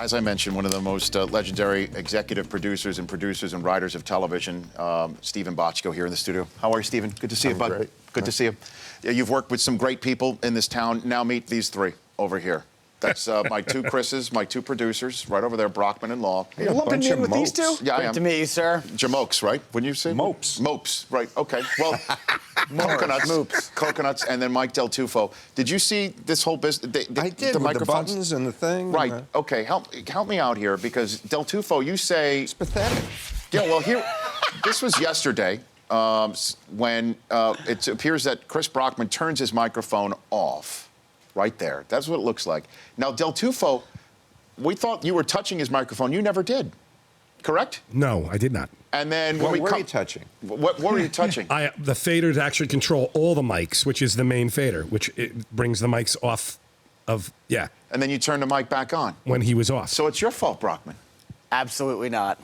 As I mentioned, one of the most legendary executive producers and writers of television, Stephen Bochco, here in the studio. How are you, Stephen? Good to see you, bud. Great. Good to see you. Yeah, you've worked with some great people in this town. Now meet these three over here. That's my two Chris's, my two producers, right over there, Brockman and Law. You're lumping me in with these two? Yeah, I am. Good to meet you, sir. Jamokes, right? Wouldn't you say? Mopes. Mopes, right. Okay. Well, coconuts. Moops. Coconuts, and then Mike Del Tufo. Did you see this whole business? I did, with the buttons and the thing. Right. Okay. Help me out here, because Del Tufo, you say... It's pathetic. Yeah, well, here... This was yesterday when it appears that Chris Brockman turns his microphone off. Right there. That's what it looks like. Now, Del Tufo, we thought you were touching his microphone. You never did. Correct? No, I did not. And then What were you touching? What were you touching? The faders actually control all the mics, which is the main fader, which it brings the mics off of, yeah. And then you turn the mic back on. When he was off. So it's your fault, Brockman. Absolutely not.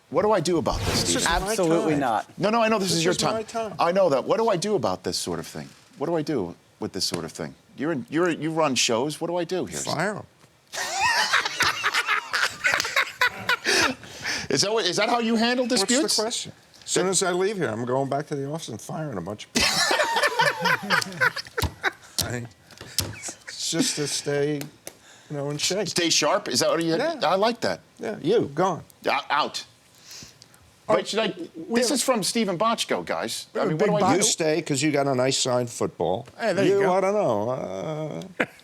What do I do about this, Steve? Absolutely not. No, I know this is your time. my time. I know that. What do I do about this sort of thing? What do I do with this sort of thing? You run shows. What do I do here? Fire them. Is that how you handle disputes? What's the question? As soon as I leave here, I'm going back to the office and firing a bunch of people. It's just to stay, in shape. Stay sharp? Is that what you... Yeah. I like that. Yeah, you, gone. Out. Wait, this is from Stephen Bochco, guys. I mean, what do I do? You stay because you got a nice signed football. Hey, there you go. I don't know.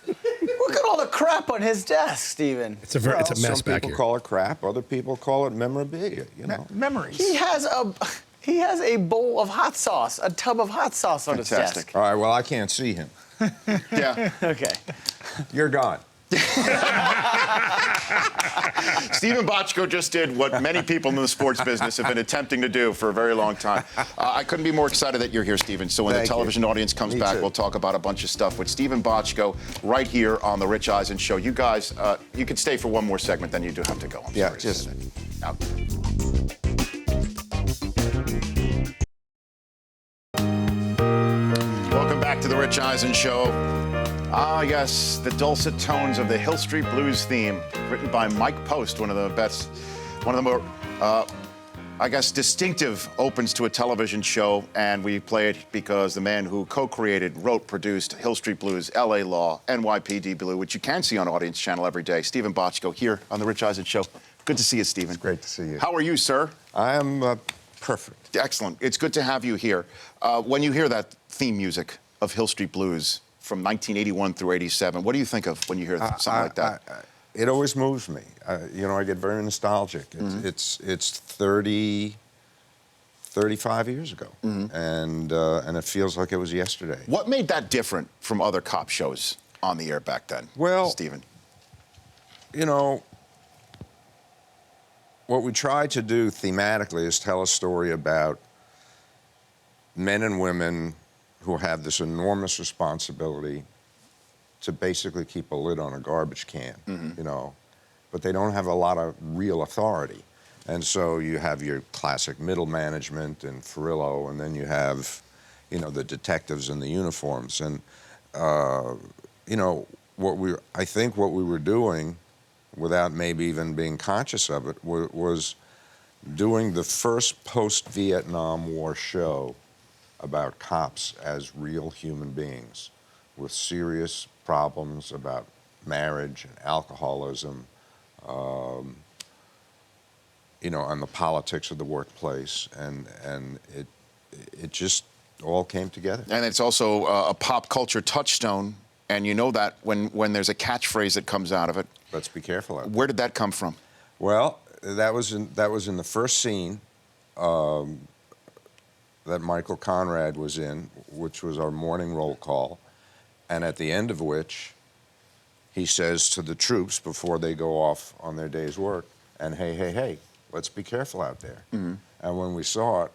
Look at all the crap on his desk, Stephen. It's a mess some back people here. call it crap. Other people call it memorabilia, Memories. He has a bowl of hot sauce, a tub of hot sauce on his desk. All right, well, I can't see him. Yeah. Okay. You're gone. Stephen Bochco just did what many people in the sports business have been attempting to do for a very long time. I couldn't be more excited that you're here, Stephen. So when the television audience comes back, we'll talk about a bunch of stuff with Stephen Bochco right here on the Rich Eisen Show. You guys, you could stay for one more segment, then you do have to go. I'm sorry to say that. Out. Welcome back to the Rich Eisen Show. Ah, yes, the dulcet tones of the Hill Street Blues theme, written by Mike Post, one of the more, I guess, distinctive opens to a television show, and we play it because the man who co-created, wrote, produced Hill Street Blues, L.A. Law, NYPD Blue, which you can see on Audience Channel every day, Stephen Bochco here on the Rich Eisen Show. Good to see you, Stephen. It's great to see you. How are you, sir? I am perfect. Excellent. It's good to have you here. When you hear that theme music of Hill Street Blues from 1981 through 87, what do you think of when you hear something like that? It always moves me. I get very nostalgic. It's 35 years ago, and it feels like it was yesterday. What made that different from other cop shows on the air back then, well, Stephen? What we try to do thematically is tell a story about men and women who have this enormous responsibility to basically keep a lid on a garbage can, but they don't have a lot of real authority. And so you have your classic middle management and Farillo, and then you have, the detectives in the uniforms. And, I think what we were doing, without maybe even being conscious of it, was doing the first post-Vietnam War show about cops as real human beings with serious problems about marriage and alcoholism, and the politics of the workplace, and it just all came together. And it's also a pop culture touchstone, and you know that when there's a catchphrase that comes out of it. Let's be careful. Where did that come from? Well, that was in the first scene that Michael Conrad was in, which was our morning roll call, and at the end of which he says to the troops before they go off on their day's work, and hey, let's be careful out there. And when we saw it,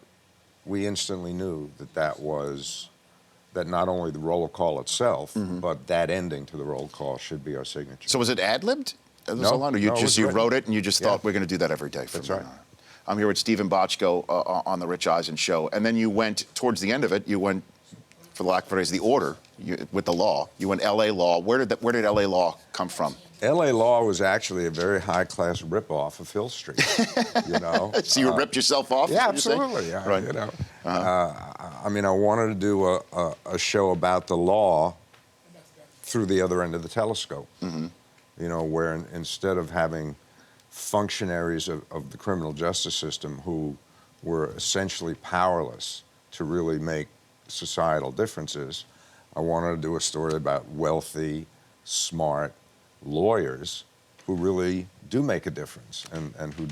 we instantly knew that not only the roll call itself, but that ending to the roll call should be our signature. So was it ad-libbed? No, you wrote it and you just thought we're going to do that every day. That's right. I'm here with Stephen Bochco on the Rich Eisen Show, and then you went towards the end of it. You went, for the lack of a phrase, the order with the law. You went L.A. Law. Where did L.A. Law come from? L.A. Law was actually a very high-class ripoff of Hill Street, you know? So you ripped yourself off? is Yeah, what you're saying? absolutely. Yeah, Right. you know, I mean, I wanted to do a show about the law through the other end of the telescope. You know, where instead of having functionaries of the criminal justice system who were essentially powerless to really make societal differences, I wanted to do a story about wealthy, smart lawyers who really do make a difference and who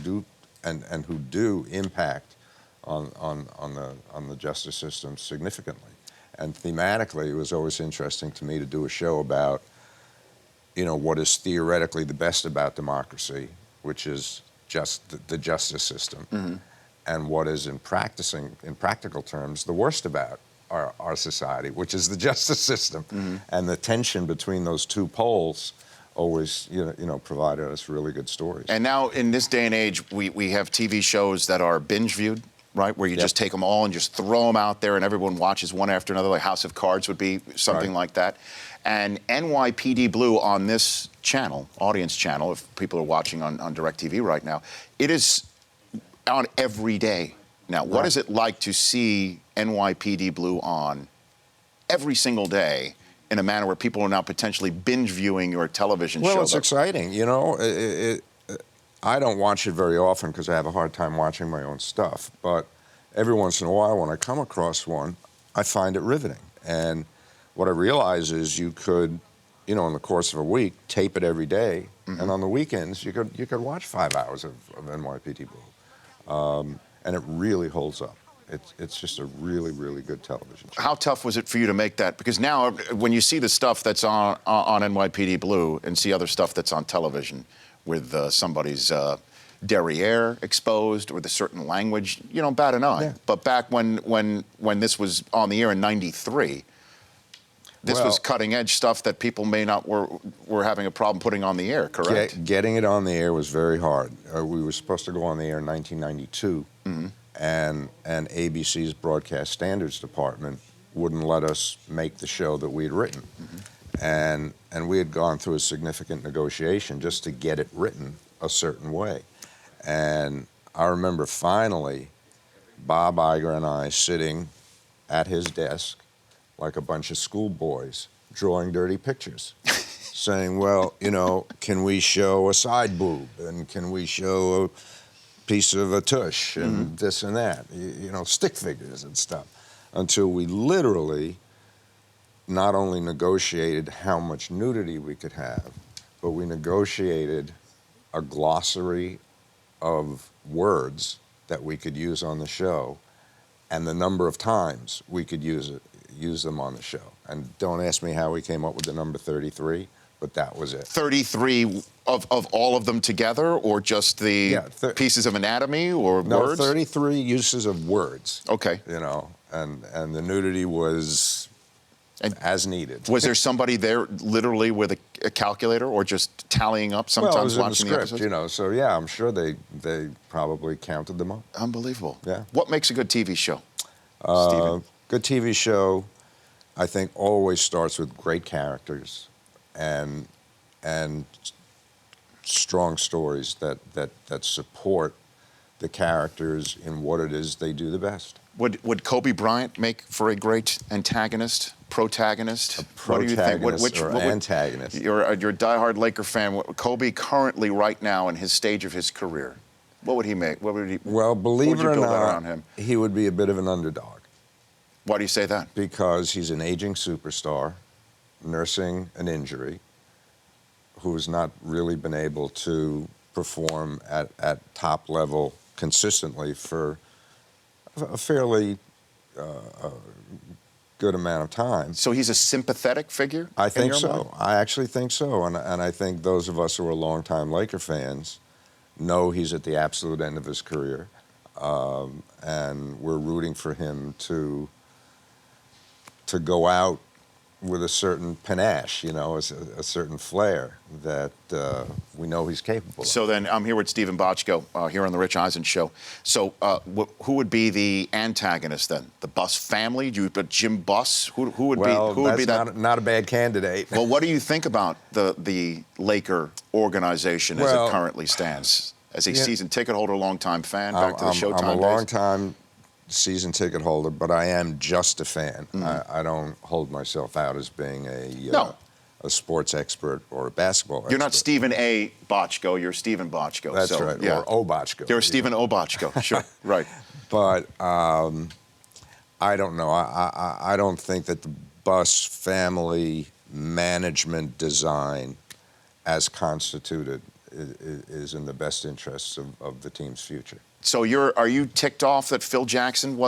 do impact on the justice system significantly. And thematically, it was always interesting to me to do a show about, you know, what is theoretically the best about democracy, which is just the justice system, and what is in practical terms, the worst about our society, which is the justice system. And the tension between those two poles always, provided us really good stories. And now, in this day and age, we have TV shows that are binge viewed, right? Where you just take them all and just throw them out there and everyone watches one after another, like House of Cards would be something like that. And NYPD Blue on this channel, audience channel, if people are watching on DirecTV right now, it is on every day. Now, what is it like to see NYPD Blue on every single day in a manner where people are now potentially binge viewing your television show? Well, it's exciting. You know, I don't watch it very often because I have a hard time watching my own stuff. But every once in a while, when I come across one, I find it riveting. And what I realize is you could, in the course of a week, tape it every day, and on the weekends you could watch 5 hours of NYPD Blue, and it really holds up. It's just a really, really good television show. How tough was it for you to make that? Because now, when you see the stuff that's on NYPD Blue and see other stuff that's on television with somebody's derriere exposed or the certain language, bat an eye. Yeah. But back when this was on the air in '93, this was cutting edge stuff that people may not were having a problem putting on the air, correct? Getting it on the air was very hard. We were supposed to go on the air in 1992, and ABC's Broadcast Standards Department wouldn't let us make the show that we had written. And we had gone through a significant negotiation just to get it written a certain way. And I remember finally Bob Iger and I sitting at his desk like a bunch of schoolboys drawing dirty pictures, saying, well, can we show a side boob, and can we show a piece of a tush, and this and that, stick figures and stuff, until we literally not only negotiated how much nudity we could have, but we negotiated a glossary of words that we could use on the show and the number of times we could use them on the show. And don't ask me how we came up with the number 33, but that was it. 33 of all of them together, or just the pieces of anatomy or words? No, 33 uses of words. Okay. And the nudity was as needed. Was there somebody there literally with a calculator or just tallying up sometimes well, it was watching in the the script, episodes? so yeah, I'm sure they probably counted them up. Unbelievable. Yeah. What makes a good TV show, Stephen? Good TV show, I think, always starts with great characters and strong stories that support the characters in what it is they do the best. Would Kobe Bryant make for a great antagonist, protagonist? What do you think? Antagonist? You're a diehard Laker fan. Kobe currently, right now, in his stage of his career, what would he make? Well, believe it or not, him? He would be a bit of an underdog. Why do you say that? Because he's an aging superstar, nursing an injury, who's not really been able to perform at top level consistently for a fairly good amount of time. So he's a sympathetic figure? I think so. Mind? I actually think so. And I think those of us who are longtime Laker fans know he's at the absolute end of his career. And we're rooting for him to go out with a certain panache, you know, a certain flair that we know he's capable of. So then I'm here with Stephen Bochco here on the Rich Eisen Show. So who would be the antagonist then? The Buss family? Do you put Jim Buss? Who would be? Who would be that? Not a bad candidate. Well, what do you think about the Laker organization as it currently stands? As a season ticket holder, longtime fan, back to the Showtime I'm a days? long-time season ticket holder, but I am just a fan. I don't hold myself out as being a sports expert or a basketball expert. You're not Stephen A. Bochco, you're Stephen Bochco. That's so, right, yeah. or O. Bochco. You're Stephen O. Bochco, sure, right. But I don't know. I don't think that the Buss family management design as constituted is in the best interests of the team's future. So are you ticked off that Phil Jackson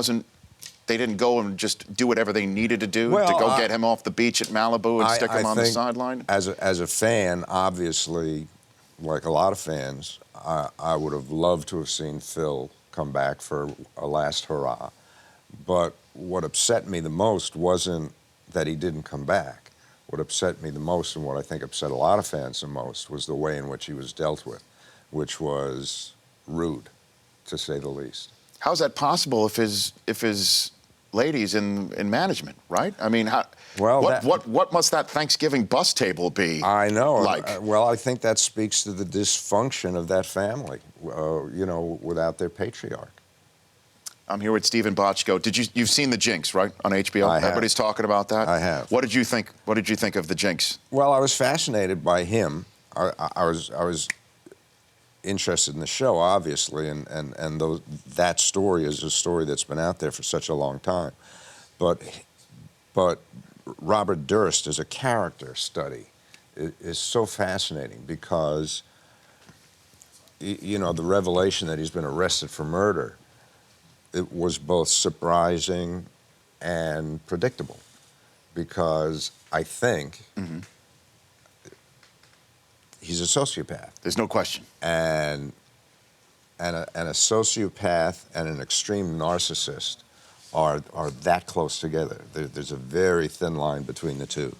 they didn't go and just do whatever they needed to do to go get him off the beach at Malibu and stick him on the sideline? As a fan, obviously, like a lot of fans, I would have loved to have seen Phil come back for a last hurrah. But what upset me the most wasn't that he didn't come back. What upset me the most, and what I think upset a lot of fans the most, was the way in which he was dealt with, which was rude, to say the least. How's that possible if his lady's in management, right? I mean, what must that Thanksgiving bus table be? I know. Like, well, I think that speaks to the dysfunction of that family, you know, without their patriarch. I'm here with Stephen Bochco. You've seen the Jinx, right, on HBO? I have. Everybody's talking about that. I have. What did you think? What did you think of the Jinx? Well, I was fascinated by him. I was interested in the show, obviously, and that story is a story that's been out there for such a long time. But Robert Durst as a character study is so fascinating because, you know, the revelation that he's been arrested for murder, it was both surprising and predictable, because I think he's a sociopath. There's no question. And a sociopath and an extreme narcissist are that close together. There's a very thin line between the two.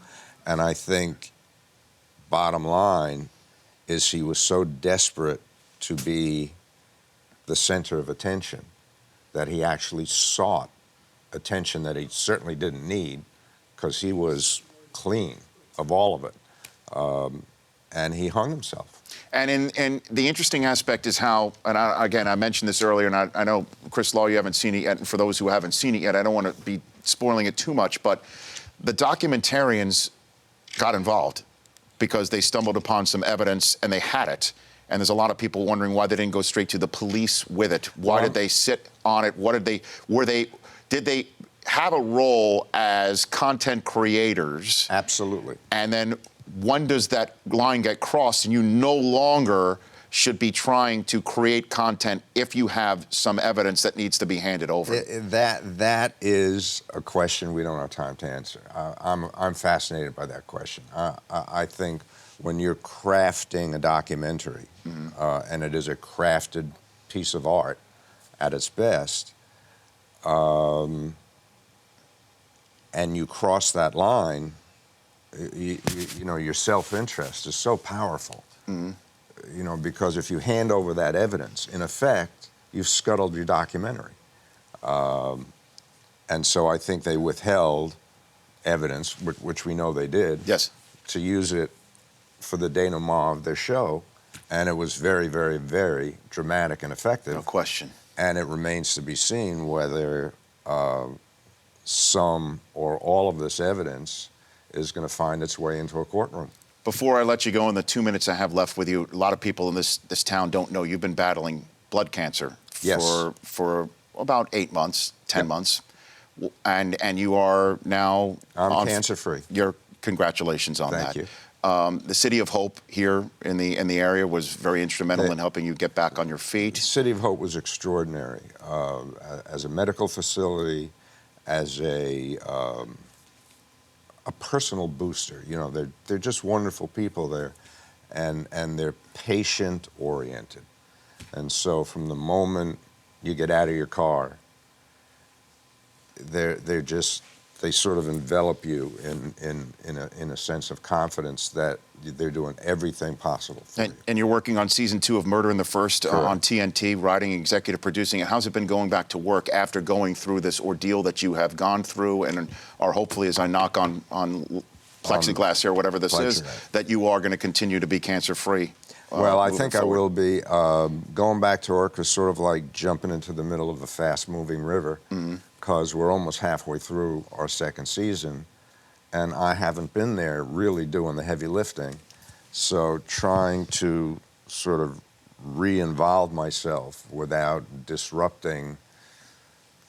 And I think, bottom line, is he was so desperate to be the center of attention that he actually sought attention that he certainly didn't need, because he was clean of all of it. And he hung himself. And the interesting aspect is how, and I mentioned this earlier, and I know, Chris Law, you haven't seen it yet, and for those who haven't seen it yet, I don't want to be spoiling it too much, but the documentarians got involved because they stumbled upon some evidence and they had it. And there's a lot of people wondering why they didn't go straight to the police with it. Why did they sit on it? Did they have a role as content creators? Absolutely. And then when does that line get crossed and you no longer should be trying to create content if you have some evidence that needs to be handed over? That is a question we don't have time to answer. I'm fascinated by that question. I think when you're crafting a documentary, and it is a crafted piece of art at its best, and you cross that line, you know, your self-interest is so powerful. You know, because if you hand over that evidence, in effect, you've scuttled your documentary. And so I think they withheld evidence, which we know they did, Yes. to use it for the denouement of their show. And it was very, very, very dramatic and effective. No question. And it remains to be seen whether some or all of this evidence is going to find its way into a courtroom. Before I let you go in the 2 minutes I have left with you, a lot of people in this town don't know you've been battling blood cancer for about 8 months, 10 months. And you are now... I'm cancer-free. Congratulations on that. Thank you. The City of Hope here in the area was very instrumental in helping you get back on your feet. City of Hope was extraordinary. As a medical facility, as a personal booster. You know, they're just wonderful people there, and they're patient-oriented. And so from the moment you get out of your car, they're just they sort of envelop you in a sense of confidence that they're doing everything possible for you. And you're working on season 2 of Murder in the First on TNT, writing, executive producing it. How's it been going back to work after going through this ordeal that you have gone through and are hopefully, as I knock on plexiglass here, whatever this is, that you are going to continue to be cancer-free? Well, I think I will be. Going back to work is sort of like jumping into the middle of a fast-moving river, because we're almost halfway through our second season, and I haven't been there really doing the heavy lifting. So trying to sort of re-involve myself without disrupting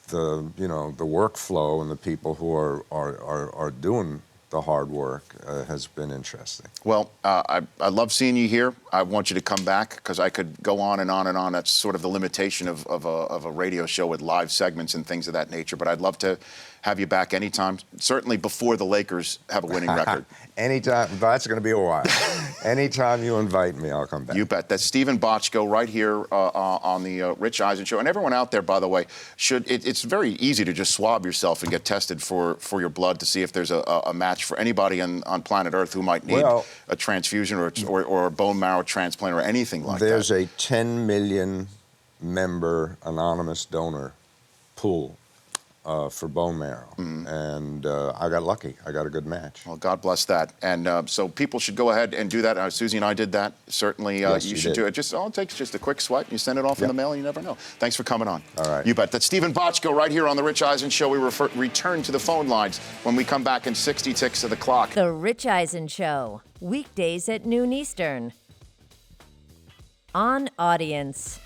the, the workflow and the people who are doing the hard work has been interesting. Well, I love seeing you here. I want you to come back because I could go on and on and on. That's sort of the limitation of a radio show with live segments and things of that nature. But I'd love to have you back anytime, certainly before the Lakers have a winning record. Anytime. That's going to be a while. Anytime you invite me, I'll come back. You bet. That's Stephen Bochco right here on the Rich Eisen Show. And everyone out there, by the way, it's very easy to just swab yourself and get tested for your blood to see if there's a match for anybody on planet Earth who might need a transfusion or a bone marrow transplant or anything like that. There's a 10 million member anonymous donor pool for bone marrow, and I got lucky. I got a good match. Well, God bless that. And so people should go ahead and do that. Susie and I did that. Certainly, Yes, you you should did. do it. It takes just a quick swipe. You send it off in the mail, and you never know. Thanks for coming on. All right. You bet. That's Stephen Bochco right here on The Rich Eisen Show. We return to the phone lines when we come back in 60 ticks of the clock. The Rich Eisen Show, weekdays at noon Eastern. On Audience.